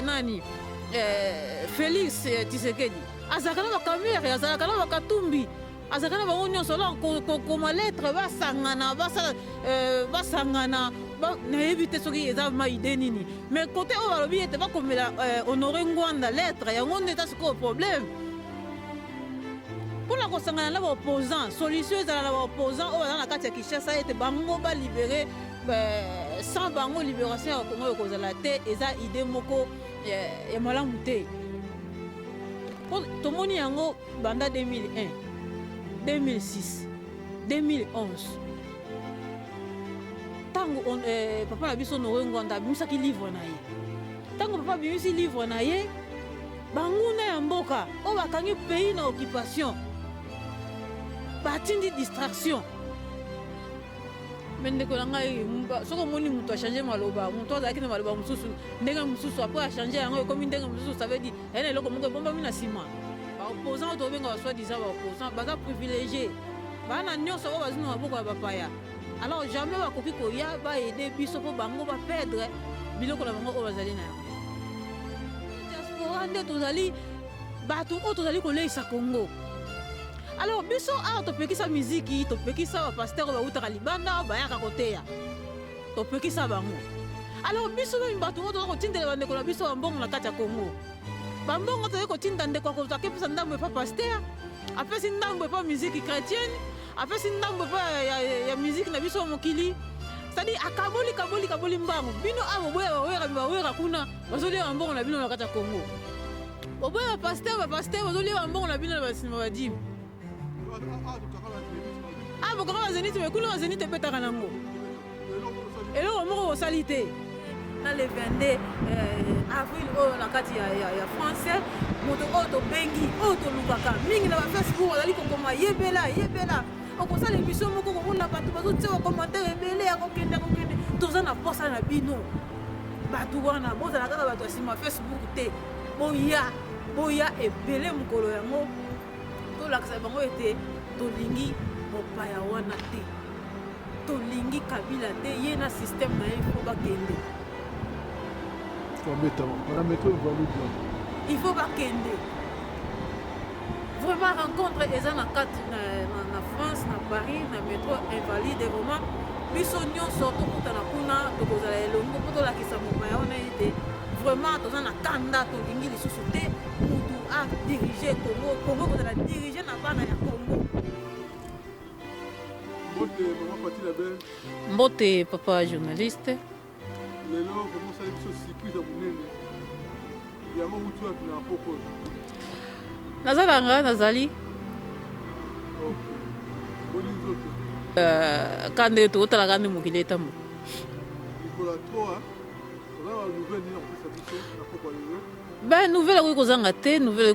nani Félix Tshisekedi azalaka na bakamere azalaka na bakatumbi azalaka na bango nyonso la koma lettre basangana nayebi te soki eza maide nini mais kote oyo balobi ete bakomela Honoré Ngwanda lettre yango nde eza sikoyo problème mpona kosangana na baopposant solution ezala na baopposant oyo baza na kati ya Kinshasa ete bango balibere sans bango libération ya Congo ekozala te eza ide moko ya malamu te tomoni yango banda 2001 2006 2011 tango papa na biso Honoré Ngwanda abimisaki livre na ye tango papa abimisi livre na ye banguna ya mboka oyo bakangi pays na occupation batindi distraction mais ndeko na ngai soki omoni moto achange maloba moto azalaki na maloba mosusu ndenge mosusu apres achange yango ekomi ndenge mosusu ça veut dire ene eloko moko ebombami na nsima baopposant oyo tobenga basoi-disant baopposant baza privilégié baa na nyonso oyo bazwi na maboko ya bapaya alors jamais bakoki koya baede biso mpo bango baperdre biloko na bango oyo bazali na yango diaspora nde tozali bato oyo tozali koleisa Congo. Alors biso awa topekisa miziki topekisa bapaster oyo bautaka libanda bayaka koteya topekisa bango alors biso bato oyo toza kotindela bandeko na biso bambongo na kati ya Congo bambongo tozali kotinda ndeko akepesa ndambo epa paster apesi ndambo epa miziki chrétienne apesi ndambo epa ya miziki na biso mokili c'est-à-dire akaboli mbango bino awa boya bawera kuna bazolia bambongo na bino na kati ya Congo boboya bapaster bazolia bambongo na bino na basinima badimi bokaka bazenite me kuna bazenite ebetaka nango eloko moko kosali te na le 22 avril oyo na kati ya français moto oyo tobengi oyo tolukaka mingi na bafacebook azali kokoma yebela okosala émission moko komona bato bazotia bacommentaire ebele ya kokende toza na posa na bino bato wana bozala kaka bato ya nsima Facebook te boya ebele mokolo yango tolakisa bango ete tolingi mopaya wana te tolingi Kabila te ye na système na ye fo bakende il faut bakende vraiment rencontre eza na kati na France na Paris na métro Invalide vraiment biso nyonso tokutana kuna tokozala elongo mpo tolakisa mopaya wana ete vraiment toza na kanda tolingi lisusu te mutu a dirige Congo kozala dirige na bana ya Congo. Mbote papa journaliste lelo vraiment ça biso surprise ya munene yango mutu akina poko nazali kande totalaka nde mokili etambo nouvelle okoki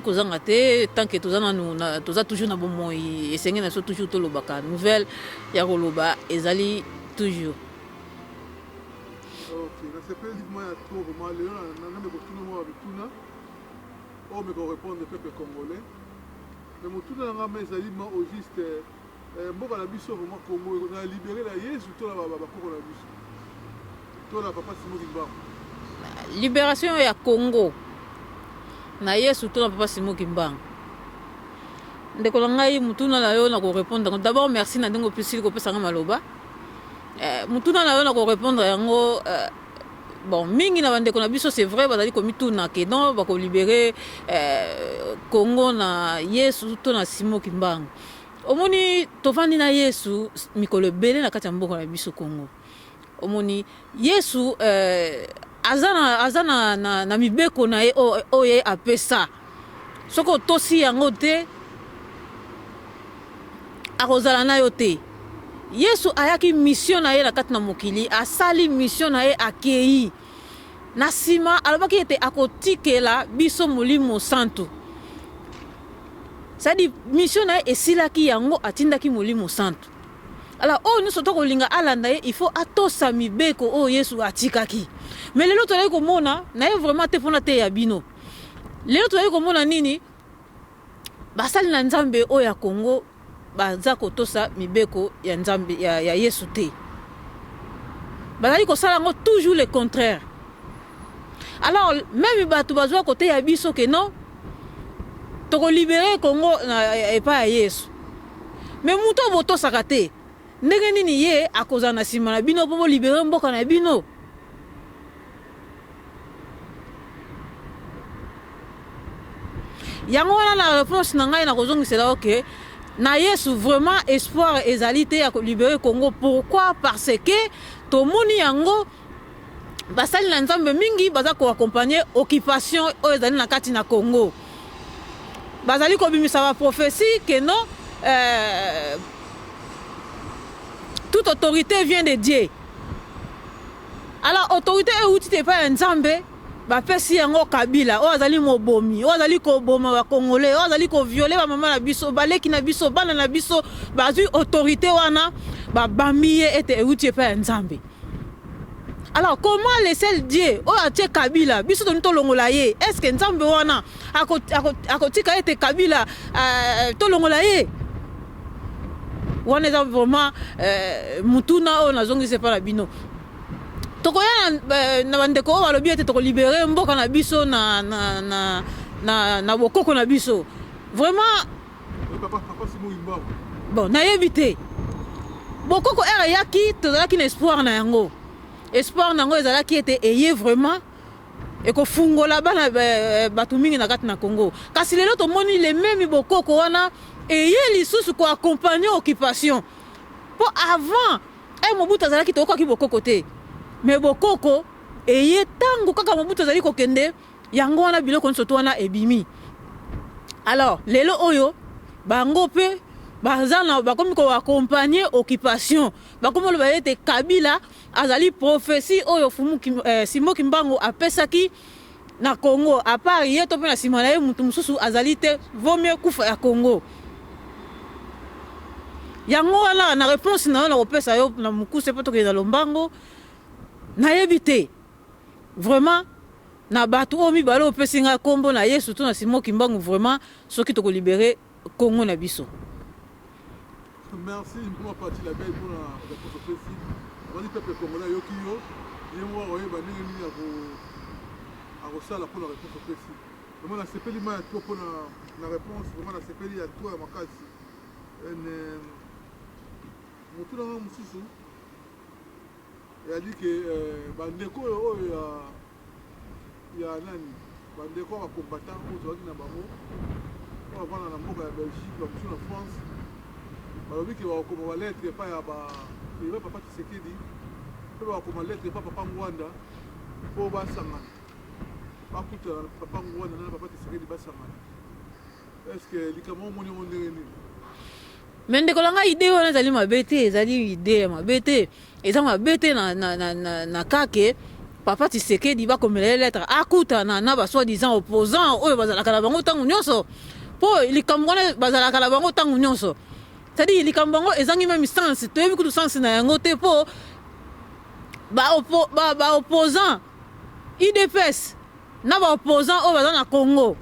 kozanga te tant que toza toujours na bomoi esenge na so toujours tolobaka nouvelle ya koloba ezali toujours mboka na biso vraiment Congo na libéré la Yesu to la bakoko na biso to la papa Simon Kimbangu libération ya Congo na Yesu to na papa Simon Kimbangu ndeko na ngai mutuna na yo na ko répondre d'abord merci na ndingo plus ko pesa nga maloba mutuna na yo na ko répondre yango bon mingi na bandeko na biso c'est vrai bazali komituna ke non bako libérer Congo na Yesu to na Simon Kimbangu omoni tovandi na Yesu mikolo ebele na kati ya mboka na biso Congo omoni Yesu aza na mibeko na ye oyo apesa soki otosi yango te akozala na yo te Yesu ayaki mission na ye na kati na mokili asali mission na ye akei na nsima alobaki ete akotikela biso Molimo Santu c'est-à-dire mission na ye esilaki yango atindaki Molimo Santu alors oyo nyonso tokolinga alanda ye il faut atosa mibeko oyo Yesu atikaki mais lelo tozali komona na ye vraiment te mpona te ya bino lelo tozali komona nini basali na Nzambe oyo ya Congo baza kotosa mibeko ya Nzambe ya Yesu te bazali kosala yango toujours le contraire Alors même bato bazwa côté ya biso que non toko libérer Congo et pas Yesu mais muto boto sakate ndenge nini ye akoza na sima na bino po libérer mboka na bino. Yango wana la réponse na ngai na kozongisela OK na Yesu vraiment espoir ezalité ya libérer Congo. Pourquoi? Parce que tomoni yango basali na nzambe mingi baza ko accompagner occupation o ezali na kati na Congo. Bazali ko bimisa ba prophétie que non toute autorité vient de Dieu. Alors autorité euti te pa nzambe ba pesi yango Kabila o azali mobomi o azali ko boma ba Congolais o azali ko violer ba mama na biso baleki na biso bana na biso bazui autorité wana ba bamiye ete euti pa nzambe. Alors comment laisser Dieu o atie Kabila biso to longola ye? Est-ce que nzambe wana akotika ete Kabila to longola ye? Wana eza vraiment mutuna o nazongise pa na bino. Tokoya na bandeko o balobi ete toko libérer mboka na biso na bokoko na biso. Vraiment papa Simon Kimbangu. Bon, nayebi te. Bokoko ere yaki tozalaki na espoir na yango. Espoir nango ezalaki ete eye vraiment ekofungola bana bato mingi na kati na Congo. Kasi lelo tomoni le même bokoko wana eye lisusu ko accompagner occupation. Po avant Mobutu azalaki tokoki bokoko te. Mais bokoko eye tango kaka Mobutu azali kokende yango wana biloko nsoto wana ebimi. Alors lelo oyo bango pe bazana bakomi ko accompagner occupation. Bakomi lo bayete Kabila azali prophétie oyo Simon Kimbangu apesaki na Congo. À part ye to pe na sima na ye mutu mususu azali te vaut mieux kufa ya Congo. Yango wana na réponse na opesa yo na mukuse poto ke na lombango na yebite vraiment na bato omi balo opesinga kombo na Yesu to na Simon Kimbangu vraiment soki toko libérer Congo na biso. Merci pour partie la belle pour la réponse précise. On dit peuple congolais yokiyo et moi ouais ba ndenge à resala pour la réponse précise. Vraiment la sepeli ma to pour la réponse vraiment la sepeli ya toi makasi. Mutu na mususu a dit que bandeko oyo ya nani bandeko ba combattant ko to na bango ko bana na mboka ya Belgique ba musu na France balobi ke ba ko ba lettre pa ya ba papa Tshisekedi pe ba ko ma lettre pa papa Ngwanda po ba sangana ba kuta papa Ngwanda na papa Tshisekedi ba sangana. Est-ce que likamo moni on ndenge ni mais ndeko langa idée wana ezali mabete ezali idée mabete eza mabete na kake papa Tshisekedi ba komela lettre akuta na ba soi-disant opposant oyo bazalaka na bango tangu nyonso po likambo wana bazalaka na bango tangu nyonso. C'est-à-dire likambo ngo ezangi même sens toyebi kutu sens na yango te po ba opposant IDPS na ba opposant oyo bazana na Congo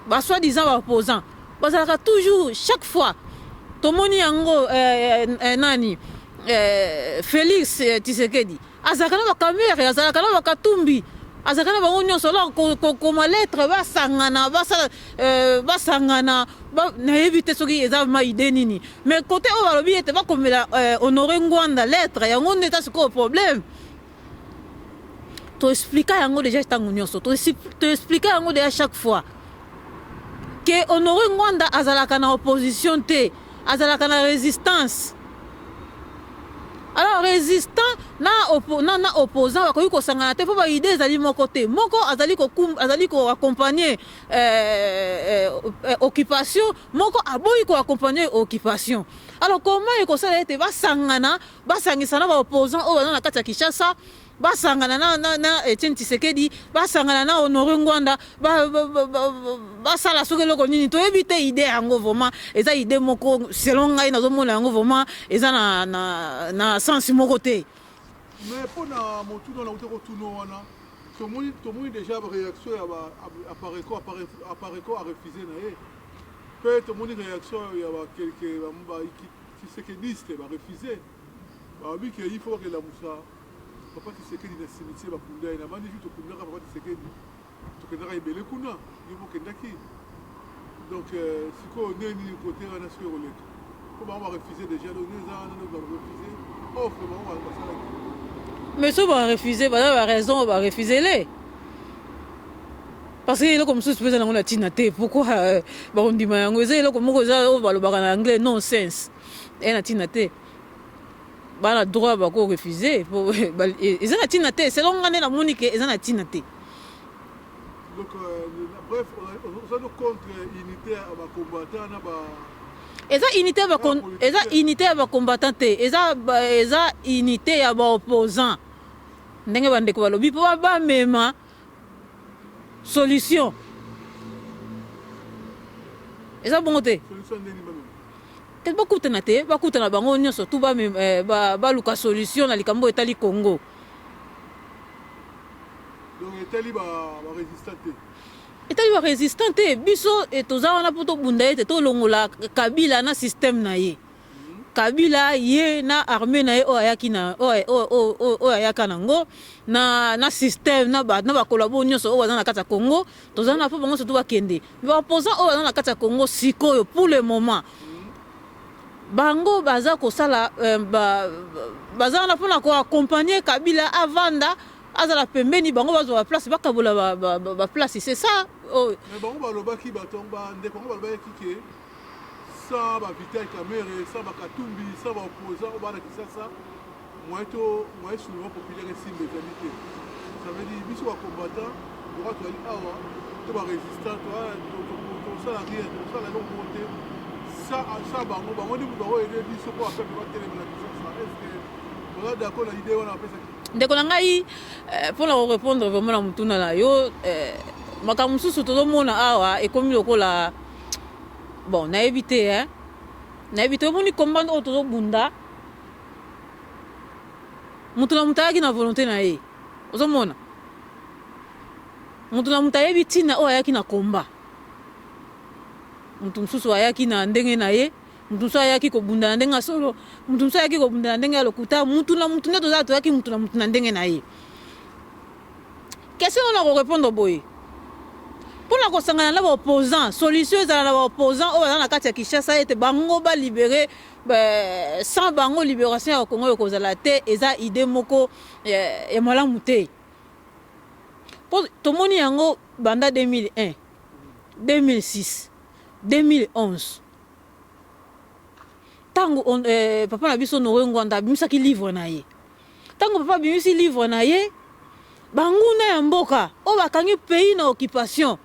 ba soi-disant ba opposant bazalaka toujours chaque fois tomoni yango nani Félix Tshisekedi azalaka na bakamere azalaka na bakatumbi azalaka na bango nyonso la koma lettre basangana nayebi te soki eza ma idée nini mais côté oyo balobi ete bakomela Honoré Ngwanda lettre yango nde eza sikoyo problème to expliquer yango déjà ntango nyonso to expliquer yango déjà chaque fois que Honoré Ngwanda azalaka na opposition te azalaka na résistance. Alors résistant na opposant bakoki kosangana te po ba idée ezali moko te moko azali ko accompagner occupation moko aboyi ko accompagner occupation. Alors comment ekosala ete basangisa na ba opposant oyo na kati ya Kinshasa basangana na Etienne Tshisekedi basangana na Honoré Ngwanda basala soki eloko nini toyebi te idée yango vraiment eza idée moko selon ngai nazomona yango vraiment eza na sens moko te. Mais pour na motu na uteko tuno wana tomoni déjà ba réaction ya ba Apareko a refusé na ye pe tomoni réaction ya ba quelques ba Tshisekidiste ba refusé ba bi que il faut que la musa papa Tshisekedi na cimetière bakunda na magnifique tokundaka papa Tshisekedi tokendaka ebele kuna yo mokendaki donc sikoyo neni côté wana soki ekoleka po bango barefuse déjà donc eza wana barefuse offre bango basalaki mais so barefuse baza barraison barefuse le parce que eloko mosusu mpe eza nango na ntina te pourquoi bakondima yango eza eloko moko eza oyo balobaka na anglais non sense e na ntina te bana droit bako refuse eza na ntina te selon nga nde namoni ke eza na ntina te. Donc bref oza contre unité ya bacombattant na ba eza unité ya bacombattant te eza unité ya baopposant ndenge bandeko balobi mpo bamema solution eza bongo te bakutana te bakutana bango nyonso tu baluka solution na likambo etali Congo donc etali barésistant te etali barésistant te biso toza wana mpo tobunda ete tolongola Kabila na système na ye Kabila ye na armée na ye oyo ayaka nango na système na bakolabo nyonso oyo baza na kati ya Congo toza na mpo bango surtout bakende baopposant oyo baza na kati ya Congo sikoyo pour le moment bango baza kosala baza wana mpona koaccompagner Kabila avanda azala pembeni bango bazwa baplace bakabola baplace c'est ça mais bango balobaki bandeko bango balobaki ke sans Vital Kamerhe sans Katumbi sans baopposant oyo bana Kisasa moyen soulèvement populaire esimba ezali te ça veut dire biso bacombattant oka toali awa to barésistant tosala rien tosala eloko moko te sa bango nde moto oyo ede biso mpo apepe batelemela Kisasa estce oza d'accord na idée wana apesaki ndeko na ngai mpona korépondre vraiment na motuna na yo makambo mosusu tozomona awa ekomi lokola bon nayebi te omoni combande oyo tozobunda moto na moto ayaki na volonté na ye ozomona moto na moto ayebi ntina oyo ayaki na komba moto mosusu ayaki na ndenge na ye moto mosusu ayaki kobunda na ndenge ya solo moto mosusu ayaki kobunda na ndenge ya lokuta motu na motu nde tozala toyaki motu na motu na ndenge na ye question oyo na korépondre boye mpona kosangana na baopposant solution ezala na baopposant oyo baza na kati ya Kinshasa ete bango balibere sans bango libération ya Congo ekozala te eza idée moko ya malamu te mpo tomoni yango banda 2001 2006 2011 ntango papa na biso Noé Ngwanda abimisaki livre na ye ntango papa abimisi livre na ye banguna ya mboka oyo bakangi pays na occupation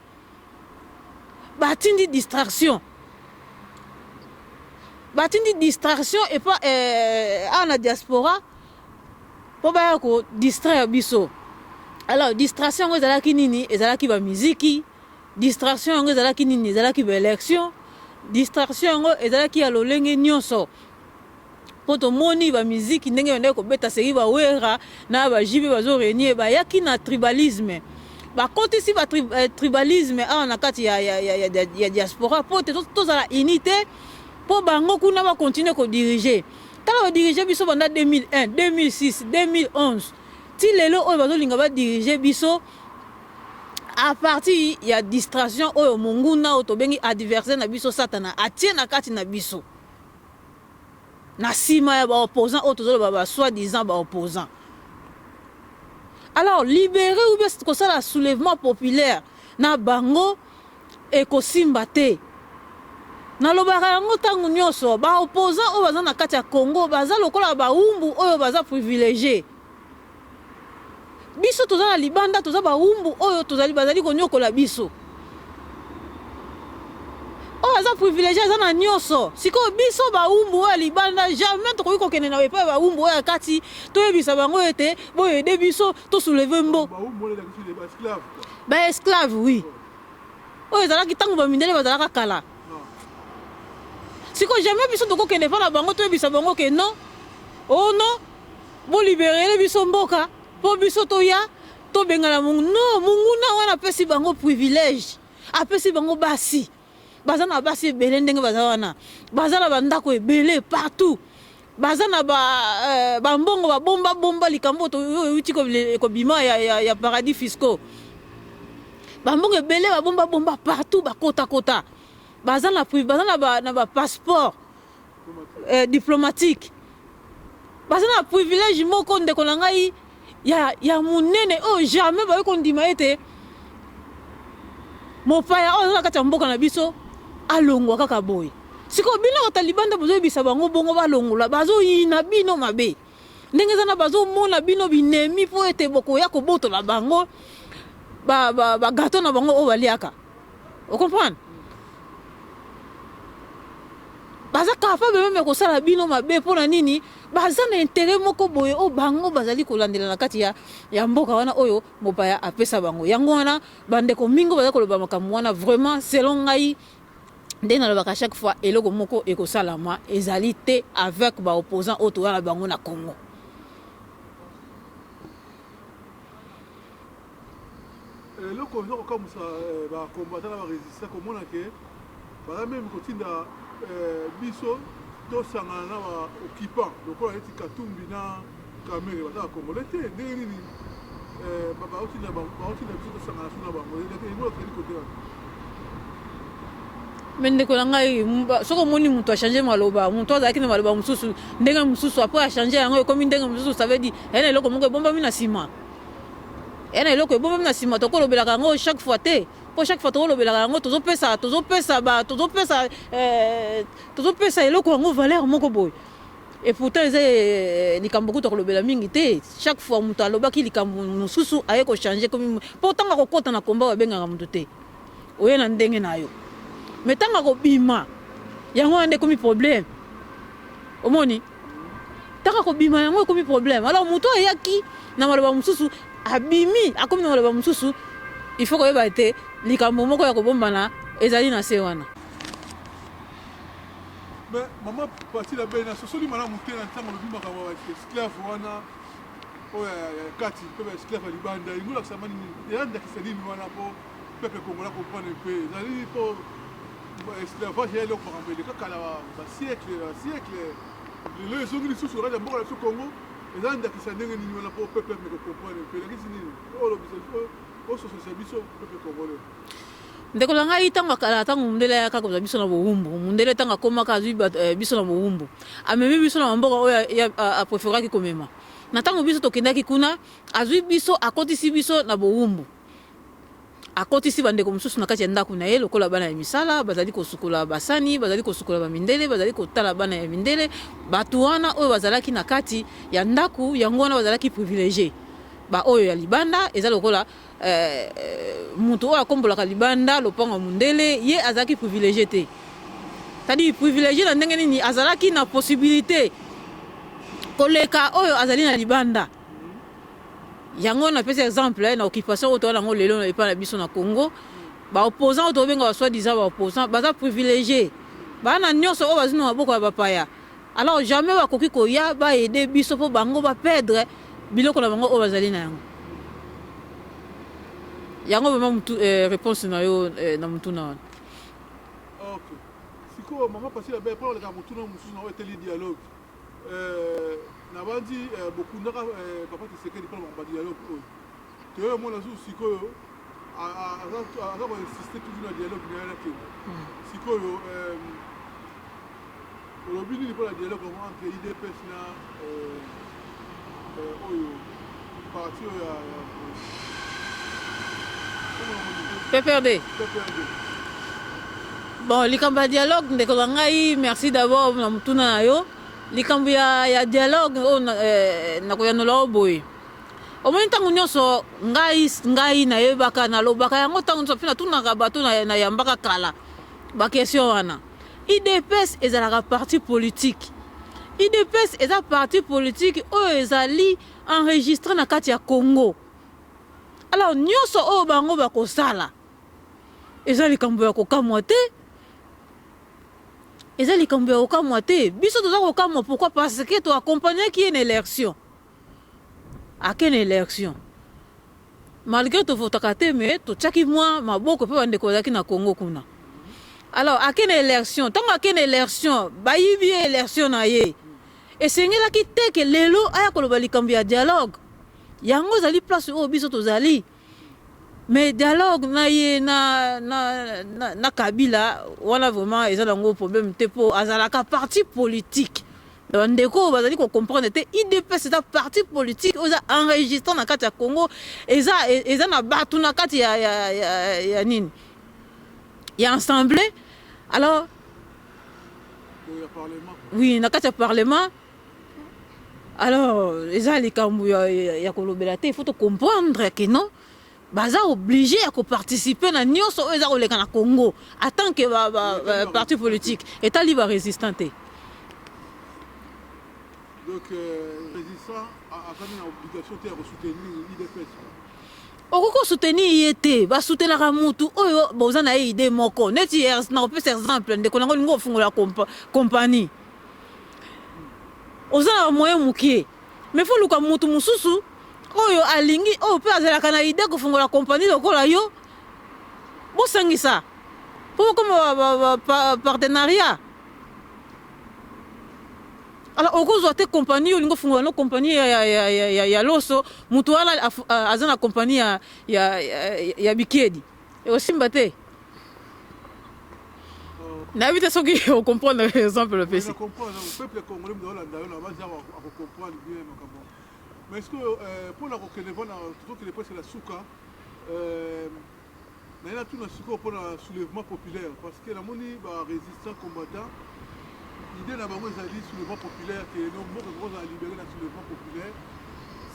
batindi distraction epa awa na diaspora mpo baya kodistraire biso alors distraction yango ezalaki nini ezalaki bamiziki distraction yango ezalaki nini ezalaki baélection distraction yango ezalaki ya lolenge nyonso mpo tomoni bamiziki ndenge bandeki kobeta seki bawera na bajibe bazorenie bayaki na tribalisme bakotisi tribalisme awa na kati ya diaspora mpo te tozala unité mpo bango kuna bakontinue kodirige tala badirige biso banda 2001 2006 2011 ti lelo oyo bazolinga badirige biso a partir ya distraction oyo monguna oyo tobengi adversaire na biso satana atie na kati na biso na nsima ya baopposant oyo tozoloba basoi-disant baopposant. Alors libérer ou bien kosala soulèvement populaire na bango ekosimba te nalobaka yango ntango nyonso baopposant oyo baza na kati ya Congo baza lokola baumbu oyo baza privilégié biso toza na libanda toza baumbu oyo bazali konyokola biso oyo aza privilégié aza na nyonso sikoyo biso baumbu oyo libanda jamais tokoki kokende na epai baumbu oyo akati toyebisa bango ete boyede biso tosouleve mbo baesclave oui oyo ezalaki ntango bamindele bazalaka kala sikoyo jamais biso tokokende mpa na bango toyebisa bango ke non oh non bolibérele biso mboka mpo biso toya tobengana mungu non munguna wana apesi bango privilège apesi bango basi baza na basi ebele ndenge baza wana baza na bandako ebele partout baza na bambongo babomba likambo euti kobima ya paradis fiscaux bambongo ebele babomba partout bakota baza na passeport diplomatique baza na privilège moko ndeko na ngai ya monene oyo jamais bayoki kondima ete mopaya oyo aza na kati ya mboka na biso alongwa kaka boye sikoyo bino kota libanda bozoyebisa bango bongo balongola bazoyina bino mabe ndenge eza na bazomona bino binemi mpo ete bokoya kobotola bango bagato na bango oyo baliaka ocomprendre baza capable meme kosala bino mabe mpona nini baza na intérêt moko boye oyo bango bazali kolandela na kati ya mboka wana oyo mopaya apesa bango yango wana bandeko mingi baza koloba makambo wana vraiment selon ngai nde nalobaka chaque fois eloko moko ekosalama ezali te avec baopposant oyo toya na bango na Congo. eloko okokamwisa bakombatant na barésistant komona ke baza meme kotinda biso tosangana na baoccupant lokola neti Katumbi na Kamere baza bakongole te ndenge nini baotinda biso tosangana so na bango yango tozali kote wana me ndeko na ngai soki omoni moto achange maloba moto azalaki na maloba mosusu ndenge mosusu apres achange yango ekomi ndenge mosusu ça veut dire ena eloko moko ebombami na nsima ena eloko ebombami na nsima tokolobelaka yango chaque fois te mpo chaque fois tokolobelaka yango tozopesa eloko yango valeur moko boye et pourtant eza likambo kuta kolobela mingi te chaque fois moto alobaki likambo mosusu aye kochange komi mpo ntanga kokota na komba babengaka moto te oye na ndenge na yo mais tanga kobima yango ande komi problème omoni tanga kobima yango ekomi problème alors moto ayaki na maloba mosusu abimi akomi na maloba mosusu il faut koyeba te likambo moko ya kobombana ezali na se wana mais mama parti la bena sosoli malamu te na ntango lobimaka esclave wana oyo kati mpe baesclave ya libanda ingolakisama nini eyandakisa nini wana mpo peuple kongola comprendre mpe ezali mpo esclavage ya eloko makambo eleka kala basiècle lelo ezongi lisusu kati ya mboka na biso Congo ezandakisa ndenge nini wana mpo peuple meko comprendre mpe elakisi nini olobisa osososa biso peuple congolais ndeko na ngai ntango akala ntango mundele ayaka kozwa biso na bowumbu mundele ntango akomaka azwi biso na bowumbu amemi biso na mboka oyo apréféraki komema na ntango biso tokendaki kuna azwi biso akotisi biso na bowumbu akotisi bandeko mosusu na kati ya ndako na ye lokola bana ya misala bazali kosukola basani bazali kosukola bamindele bazali kotala bana ya mindele bato wana oyo bazalaki na kati ya ndako yango wana bazalaki privilégié oyo ya libanda eza lokola moto oyo akombolaka libanda lopango mundele ye azalaki privilégié te c'est-à-dire privilégié na ndenge nini azalaki na possibilité koleka oyo azali na libanda yango na pesa exemple na occupation oyo towana yango lelo epa na biso na Congo baopposant oyo tobenga basoi-disant baopposant baza privilégié bana nyonso oyo bazwi na maboko ya bapaya alors jamais bakoki koya baede biso mpo bango baperdre biloko na bango oyo bazali na yango vraiment réponse na yo na mutuna wana ok sikoyo mama pasi la belle mpo oleka mutuna mosusu na oyo eteli dialogue nabandi bokundaka papa Tshisekedi mpona makambo dialogue oyo toyo mona susu sikoyo aza koinsiste toujours na dialogue na ye na kende sikoyo olobi nini mpona dialogue entre IDPS na oyo parti oyo PPRD bon likambo ya dialogue ndeko na ngai merci d'abord na mutuna na yo likambo ya dialogue oyo nakoyanola oyo boye omoni ntango nyonso ngai nayebaka nalobaka yango ntango nyonso mpe natunaka bato nayambaka kala bakestion wana IDPS ezalaka parti politique IDPS eza parti politique oyo ezali enregistré na kati ya Congo alors nyonso oyo bango bakosala eza likambo ya kokamwa te eza likambo ya kokamwa te biso toza kokamwa pourquoi parce que toaccompagnaki ye na élection akene élection malgré tovotaka te me totiaki mwa maboko mpe bandeko bazalaki na Congo kuna alors akene élection ntango akene élection bayibi ye élection na ye Et c'est qui te que lelo aya koloba likambo ya dialogue. Yango zali place au biso tozali. Mais dialogue na ye na Kabila wana vraiment ils ont un problème te po azalaka parti politique. Ndeko bazali ko comprendre te IDP c'est un parti politique oza enregistré na kati ya Congo eza na batu na kati ya nini ya assemblée. Alors oui na kati ya parlement. Alors eza likambo ya kolobela te, il faut comprendre que non baza obligé à participer na nyonso eza koleka na Congo en tant que parti politique état libre résistant. Donc résistant a quand même obligation de soutenir l'IDPS. Okoko soutenir yete ba soutenir mutu oyo boza na idée moko neti na peut exemple ndeko nango lingo fungola compagnie oza moyen mukie mais faut luka mutu mususu oyo alingi oyo pe azalaka na idée kofungola compagnie lokola yo bosangisa pour comme partenariat. Alors au cause de compagnie olingo fungola no compagnie ya loso mutu wala azana compagnie ya bikedi et aussi mbate na vite ce qui on comprend par exemple le PC. On comprend le peuple congolais dans la base à comprendre bien mais est-ce que pour la reconnaissance tout que les c'est la souka na tout na souka pour le soulèvement populaire parce que la moni ba résistant combattant l'idée na bango ezali soulèvement populaire que nos mots à libérer la soulèvement populaire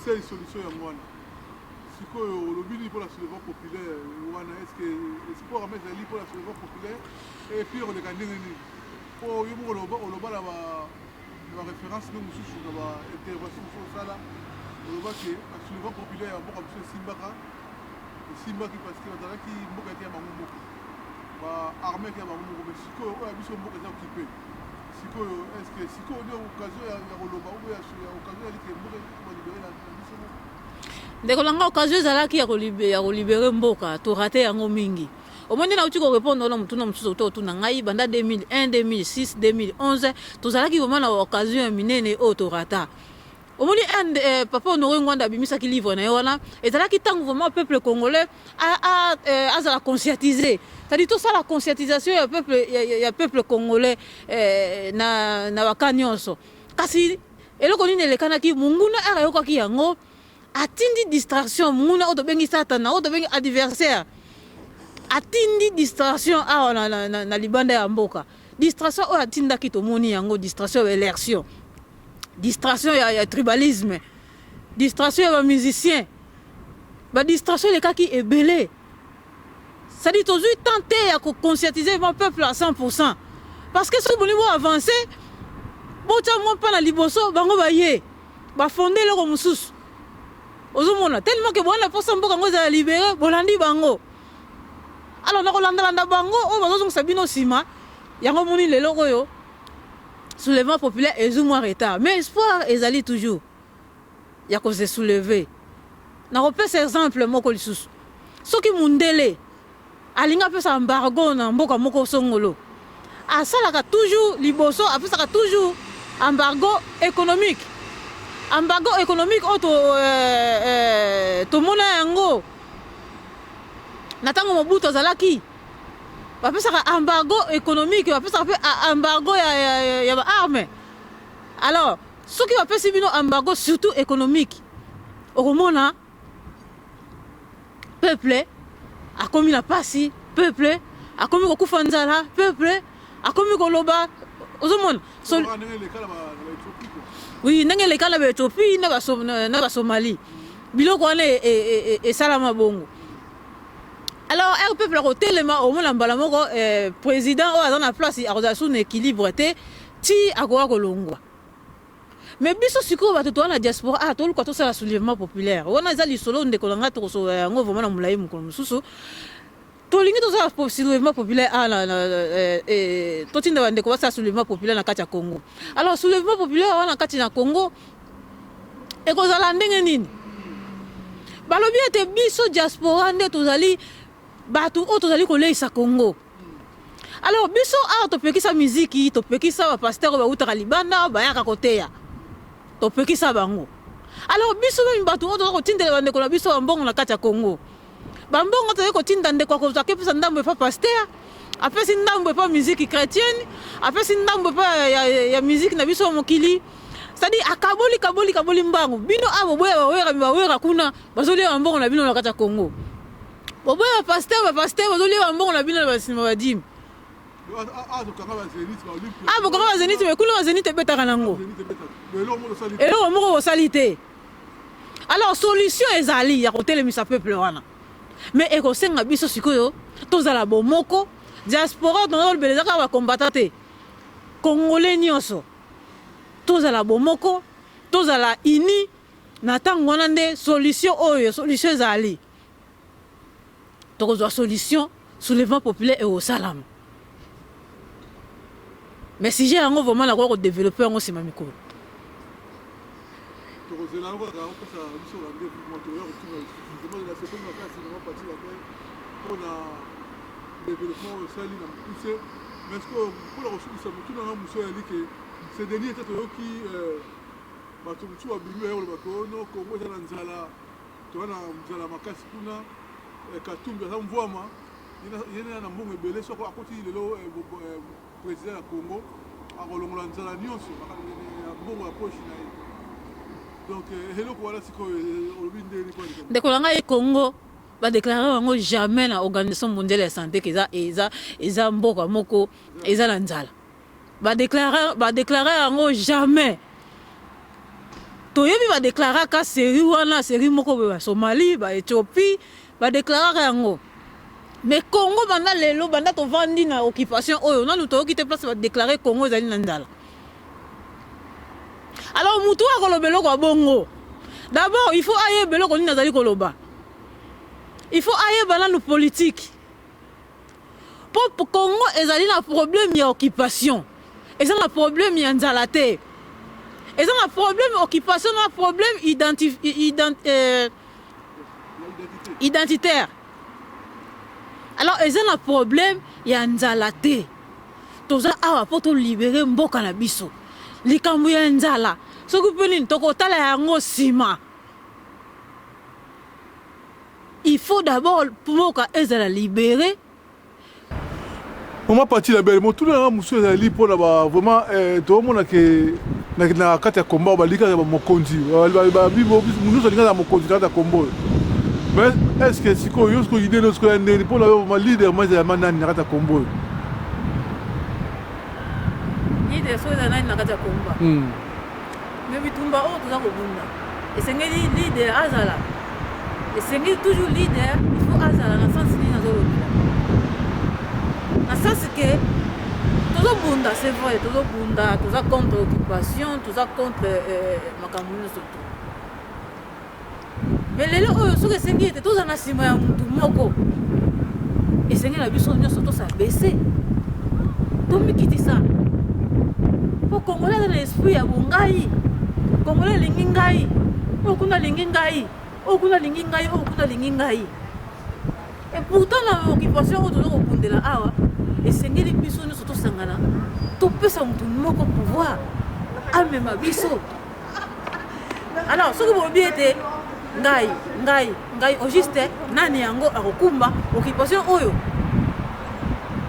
c'est une solution ya mwana sikoyo lobby pour la soulèvement populaire wana est-ce que espoir mais ezali pour la soulèvement populaire et puis on les gagne nini pour yo mo loba la ba référence no mususu na ba intervention sur ça là loba que la soulèvement populaire ya moko monsieur Simbaki parce que bazala ki mboka ya bango moko ba armée ya bango moko mais sikoyo oya biso mboka eza occupé sikoyo est-ce que sikoyo ndio occasion ya koloba ou ya occasion ya like mboka ko libérer la biso moko ndeko langa occasion ezalaki ya kolibérer mboka to raté yango mingi. Au moins na uti ko répondre na mutuna mususu to na ngai banda 2001 2006 2011 tozalaki vraiment na occasion ya minene o to rata. Au moins papa Honoré Ngwanda bimisa ki livre na wana ezalaki tango vraiment peuple congolais a la conscientiser. C'est-à-dire tout ça la conscientisation ya peuple congolais na wakanyonso. Kasi eloko nini elekanaki munguna ara yokaki yango atindi distraction munguna oto bengi satana oto bengi adversaire. Atindi distraction a na libanda ya mboka. Distraction o atinda ki tomoni yango distraction ya élection. Distraction ya tribalisme. Distraction ya musicien. Ba distraction les cas qui est belé. Ça dit toujours tenter à conscientiser mon peuple à 100%. Parce que si vous voulez avancer, bon tiens pas na liboso bango baye. Ba fonder le mususu. Ozomona tellement que bon la force mboka ngo za libérer bolandi bango. Alors na kolanda bango o bazo sabino sima yango moni lelo oyo soulèvement populaire ezumwa retard mais espoir ezali toujours ya ko se soulever na repère exemple moko lisusu soki mundele alinga pesa embargo na mboka moko songolo asalaka toujours liboso apesaka toujours embargo économique auto tomona yango na tango Mobutu azalaki bapesaka embargo économique bapesaka pe embargo ya ba arme. Alors soki bapesi bino embargo surtout économique okomona peuple akomi na pasi peuple akomi kokufa nzala peuple akomi koloba ozomona oui ndenge lekala ba Ethiopie na ba Somalie biloko wana esalama bongo. Alors un peuple a tellement au moins mbala moko président o azana place a son équilibre te ti akoa kolongwa. Mais biso siko ba to na diaspora to ko to sala soulèvement populaire. Wana za lisolo ndeko langa to so yango vraiment na mulai mukolo mususu. To lingi to sala soulèvement populaire to tinda bande ko sala soulèvement populaire na kati ya Congo. Alors soulèvement populaire wana kati na Congo e ko zala ndenge nini? Balobi ete biso diaspora nde tozali batu o tozali koleisa Congo. Alors biso a topekisa musique topekisa ba pasteur ba utaka libanda ba yaka koteya topekisa bango. Alors biso même bato oto ko tindela bande ko na biso mbongo na kati ya Congo. Bambongo to ko tinda ndeko ko zakepa ndambo pa pasteur. Après si ndambo pa musique chrétienne, après si ndambo pa ya musique na biso mokili. C'est-à-dire akaboli mbango. Bino abo boya wera kuna bazoli mbongo na bino na kati ya Congo. Boya pasteur bazoli mbongo na bino na basima badim. Ah bon, comment Zénith mais kuna Zénith betaka nango. Elo moko salité. Alors solution ezali ya kotelemisa peuple wana. Mais ekosenga biso sikoyo tozala bomoko diaspora dans le belezaka ba combattate. Congolais nyonso. Tozala bomoko, tozala ini na tango wana nde solution oyo, solution ezali. Tokozwa solution soulèvement populaire et au salam. Mais si j'ai vraiment la quoi développer en aussi mamiko. Président ya Congo akolongola nzala nyonso mbongo ya poche na ye. Donc eloko wana sikoyo olobi ndeni kwa ndeko na ngai Congo badéclaré yango jamais na organisation mondiale ya santé que eza mboka moko eza na nzala. Badéclaré yango jamais. Toyebi badéclaré ka série wana série moko ba Somalie ba Éthiopie badéclaré yango. Mais Congo banda lelo banda to vandi na occupation oyo na luto ki te place va déclarer Congo ezali na ndala. Alors mutu akolobelo kwa bongo. D'abord il faut aye belo ko ni nazali koloba. Il faut aye bananu politique. Pour Congo ezali na problème ya occupation. Ezali na problème ya nzala te. Ezali na problème occupation na problème identitaire. Alors, ils ont un problème, il y a un zalaté. Tous les gens pour libérer mboka na biso. Les Cambouillans nzala. Ce que vous pouvez dire, c'est il faut d'abord pour mboka ezala libérer. On m'a parti la belle. Moi, tout le monde monsieur ezali pour vraiment tout le monde que na kati ya combat balika ya mokonzi. Bibo nous on na mokonzi kati ya combat. Mais est-ce que si quoi yosko idée lorsque ndeni pour la leader moi ya manani nakata kombo leader so na nani nakata komba mais bitumba o tuza kobunda esengeli leader azala esengeli toujours leader il faut azala na sens ni na zolo na sens que tozo bunda c'est vrai tozo bunda toza contre occupation toza contre makamuni surtout. Mais les gens qui sont en tous en asima ya mutu moko. Et c'est que la biso nyonso to sa baissé. To mikiti ça. Pour Congolais dans l'esprit ya bongai. Congolais lingi ngai. O kuna lingi ngai. O kuna lingi ngai, o kuna lingi ngai. Et pourtant la occupation o to ko pundela awa. Et c'est que les biso nyonso to sangana. To pesa mutu moko pouvoir. Amema biso. Alors, ce que vous oubliez était ngai au juste nani yango akokumba occupation oyo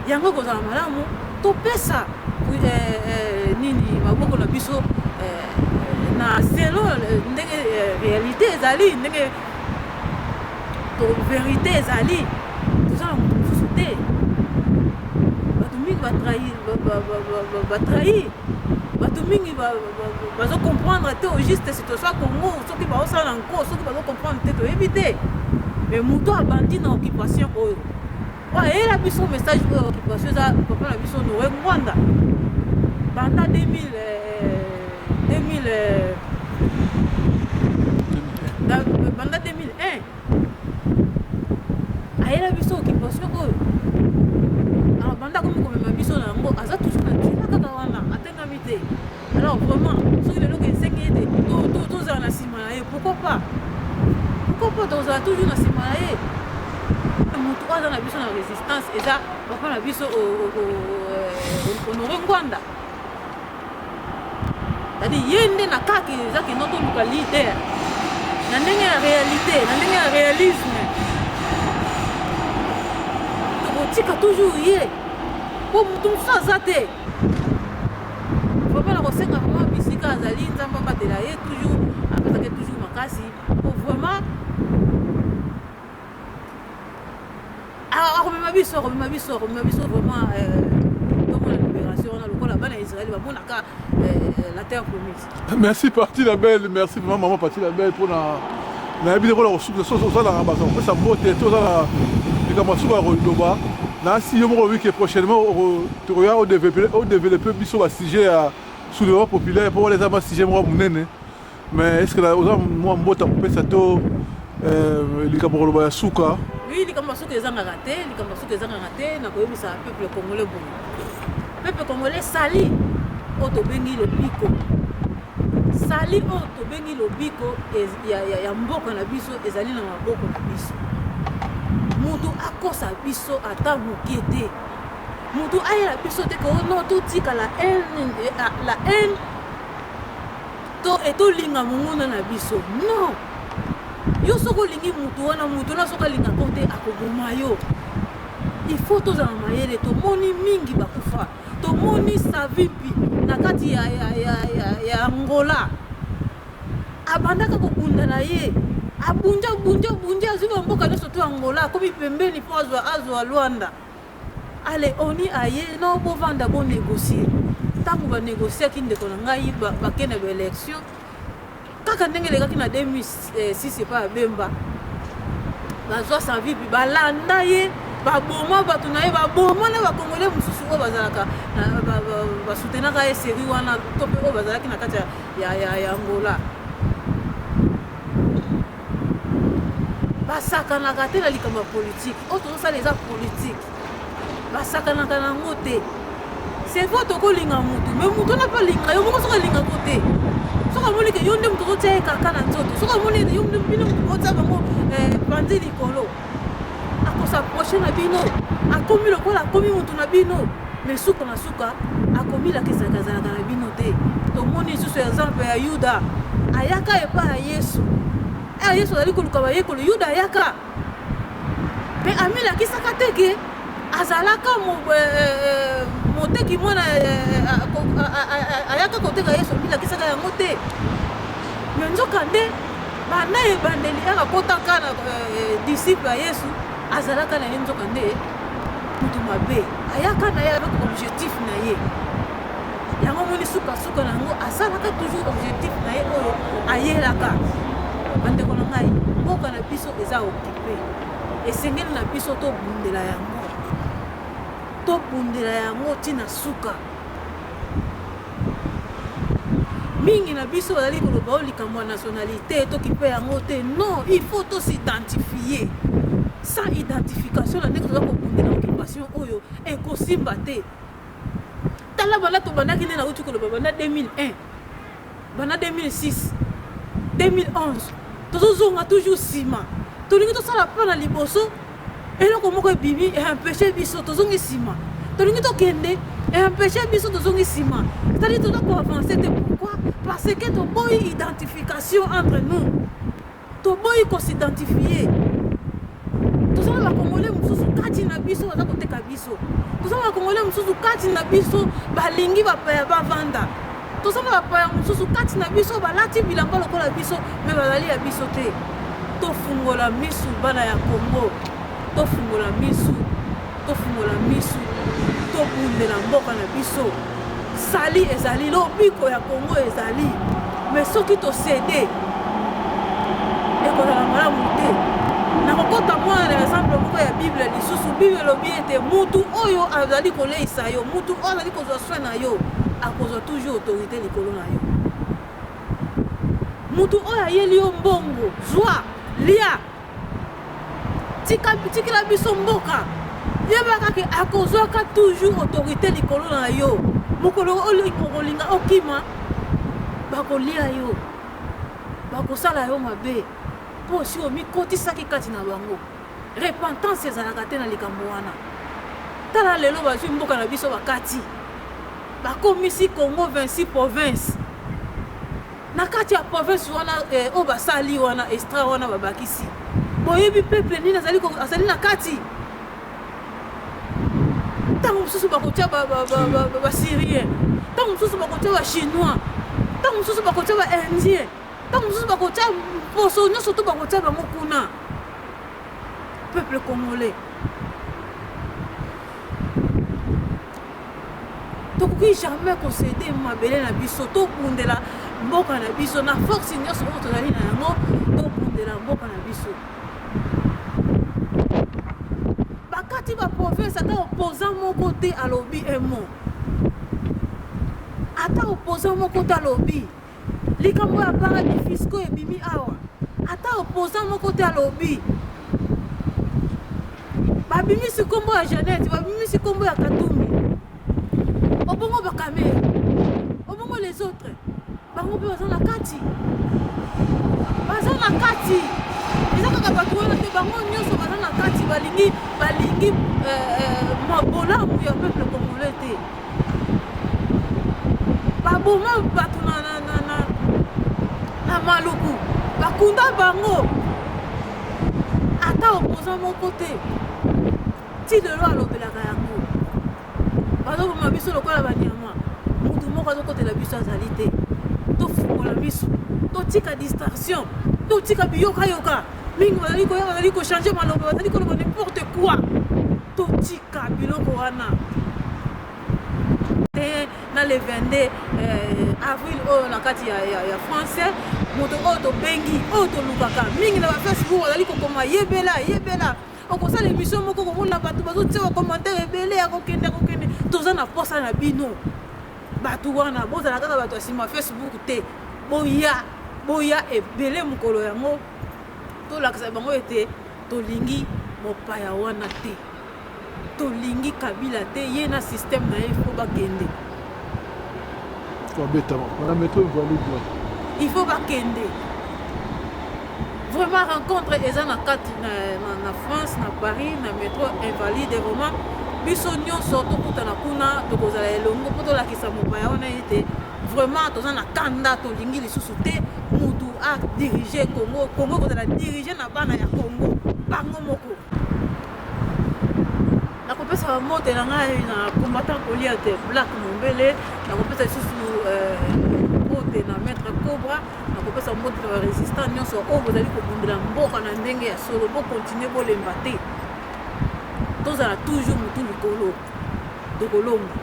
yango kozala malamu to pesa nini maboko na biso na selo ndenge réalité ezali ndenge to vérité ezali tozala mosusu te bato mingi batrahir bato mingi bazo comprendre te au juste situation Congo soki baosala nko soki bazo comprendre te toyebi te mais moto abandi na occupation oyo ayela biso message oyo occupation eza papa na biso Noé Ngwanda banda 2001 ayela biso occupation oyo alors banda komi komema biso na yango aza toujours na ntina kaka wana atengami te. Alors vraiment soki lelo kesengi ete tozala na nsima na ye pourquoi pas tozala toujours na nsima na ye motu aza na biso na résistance eza papa na biso Honoré Ngwanda c'est-à-dire yende na kaki ezaki noto luka leader na ndenge ya réalité na ndenge ya réalisme tokotika toujours ye po mutu mosusu aza te vraiment na kosenga vraiment bisika azali nzambe abatela ye toujours apesaki toujours makasi po vraiment akomema biso vraiment tomona libération wana lokola bana ya Israël bamonaka la terre promise. Merci Parti la Belle, merci vraiment maman Parti la Belle pour na yebi ko la kosuka ozala ba ko sa mbote tozala likambo suka rodoba na si yo moko week prochainement tu regardes au développer biso ba sujet à soulèvement populaire pour les ama sujet mo munene mais est-ce que la oza mo mbota kopesa to likambo rodoba ya suka. Oui, likambo suka ezanga te na koyebisa peuple congolais bon. Peuple congolais sali otobengi lobiko. Sali otobengi lobiko ya mboka na biso ezali na maboko na biso. Mutu akosa biso ata mokie te. Mutu ayela biso te ko no totika la haine to etolinga mongona na biso. Non. Yo soko lingi mutu wana soko linga kote akoboma yo. Il faut tozala mayele tomoni mingi bakufa. Tomoni savipi na kati ya Angola. Abandaka kokunda na ye. Abunja azuba mboka nyonso to Angola komi pembeni po azwa Luanda. Ale oni aye no bovanda bo négocier. Tango ba négocier ki ndeko na ngai bakene ba élection. Kaka ndenge lekaki na 2006 pa Bemba. Bazwa savipi balanda ye. Baboma batu na ye baboma na bakongole mususu o bazalaka basutenaka ye série wana tope o bazalaki na kati ya Angola basakanaka te na likambo ya politique oyo tozosala eza politique basakanaka nango te c'est fois tokolinga mutu mais mutu na pa linga yo moko soka linga ko te soka moni ke yo nde mutu otia ye kaka na nzoto soka moni yo nde bino otia bango bandi likolo akosaproche na bino akomi lokola akomi mutu na bino mais suka na suka akomi lakisaka azalaka na bino te tomoni lisusu exemple ya Yuda ayaka epa ya Yesu Yesu azali koluka bayekolo Yuda ayaka mpe amilakisaka te ke azalaka moteki mwana ayaka koteka Yesu amilakisaka yango te me nzoka nde bana ebandeli akakotaka na disciple ya Yesu azalaka na ye nzoka nde mutu mabe ayaka na ye avec objectif na ye yango moni suka na yango asalaka toujours objectif na ye oyo ayelaka bandeko na ngai mboka na biso eza occupé esengeli na biso tobundela yango ntina suka mingi na biso bazali koloba o likambo ya nationalité tokipe yango te non il faut s'identifier sans identification na ndenge toza kobundela occupation oyo ekosimba te tala bana tobandaki nde nauti koloba banda 2001 banda 2006 2011 tozozonga toujours nsima tolingi tosala mpa na liboso eloko moko ebimi eempêche biso tozongi nsima tolingi tokende eempêche biso tozongi nsima c'est-à-dire toza koavance te pourquoi parce que toboyi identification entre nous toboyi kosidentifie tozala bakongole mosusu kati na biso baza koteka biso tozala bakongole mosusu kati na biso balingi bapaya bavanda tozala bapaya mosusu kati na biso balati bilamba lokola biso me bazali ya biso te tofungola misu bana ya Kongo tofungola misu tobundela mboka na biso sali ezali lobiko ya Kongo ezali mais soki tosede ekozala malamu te nakokota mwana na exemple moko ya Bible lisusu Bible elobi ete mutu oyo azali koleisa yo mutu oyo azali kozwa soin na yo akozwa toujours autorité likolo na yo mutu oyo ayeli yo mbongo zwa lia tikila biso mboka yebaka ke akozwaka toujours autorité likolo na yo mokolo olinga okima bakolia yo bakosala yo mabe po si omikotisaki kati na bango repentance ezalaka te na likambo wana tala lelo bazwi mboka na biso bakati bakomisi Congo 26 province na kati ya province wana o basali wana extra wana babakisi boyebi peuple nini azali na kati ntango mosusu bakotia basyrien ntango mosusu bakotia bachinois ntango mosusu bakotia baindien ntango mosusu bakotia poso nyonso to bakotia bango kuna peuple congolais tokoki jamais concéder mabele na biso tobundela mboka na biso na force nyonso oyo tozali na yango tobundela mboka na biso bakati baprovince ata opposant moko te alobi emo ata opposant moko te alobi likambo ya paradis fiscaux ebimi awa ata opposant moko te alobi babimisi kombo ya Jeannette babimisi kombo ya Katumbi obongo bakamere obongo les autres bango mpe baza na kati eza kaka bato wana te bango nyonso baza na kati balingi bolamu ya peuple congolais te baboma bato na maluku bakunda bango ata opposant moko te ti lelo alobelaka yango bazoboma biso lokola banyama mutu moko azokotela biso azali te tofungola biso totika distraction totika biyokayoka mingi bazali kochange maloba bazali koloba n'importe quoi totika biloko wana te na le 22 avril oyo na kati ya français moto oyo tobengi oyo tolukaka mingi na bafacebook bazali kokoma yebela okosala émission moko komona bato bazotia bacommentaire ebele ya kokende toza na posa na bino bato wana bozala kaka bato ya nsima Facebook te boya ebele mokolo yango tolakisa bango ete tolingi mopaya wana te tolingi Kabila te ye na système na ye fo bakende il faut bakende vraiment rencontre eza na kati na France na Paris na métro Invalide vraiment biso nyonso tokutana kuna tokozala elongo mpo tolakisa mopaya wana ete vraiment toza na kanda tolingi lisusu te mutu adirige Congo kozala dirige na bana ya Congo bango moko nakopesa bamote na ngai na combattant kolia te Black Mombele nakopesa lisusu mote na maître Cobra nakopesa mote na barésistant nyonso oyo bozali kobundela mboka na ndenge ya solo bokontinue bolemba te tozala toujours mutu likolo tokolonga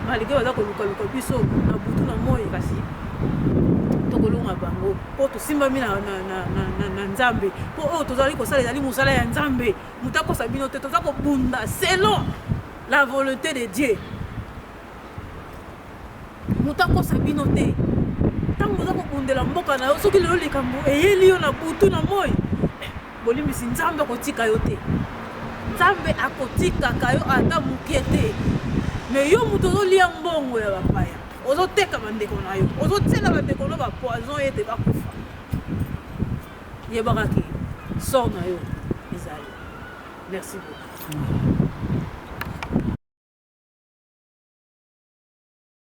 malgré baza kolukaluka biso na butu na moi kasi tokolonga bango mpo tosimbami na nzambe mpo oyo tozali kosala ezali mosala ya nzambe mutu akosa bino te toza kobunda selon la volonté de Dieu mutu akosa bino te ntango oza kobundela mboka na yo soki lelo likambo eyeli yo na butu na moi bolimbisi nzambe akotika yo te nzambe akotikaka yo ata mokie te me yo mutu ozolia mbongo ya bapaya ozoteka bandeko na yo ozotiela bandeko no bapoison ete bakufa yebaka ke sor na yo ezali merci beaucoup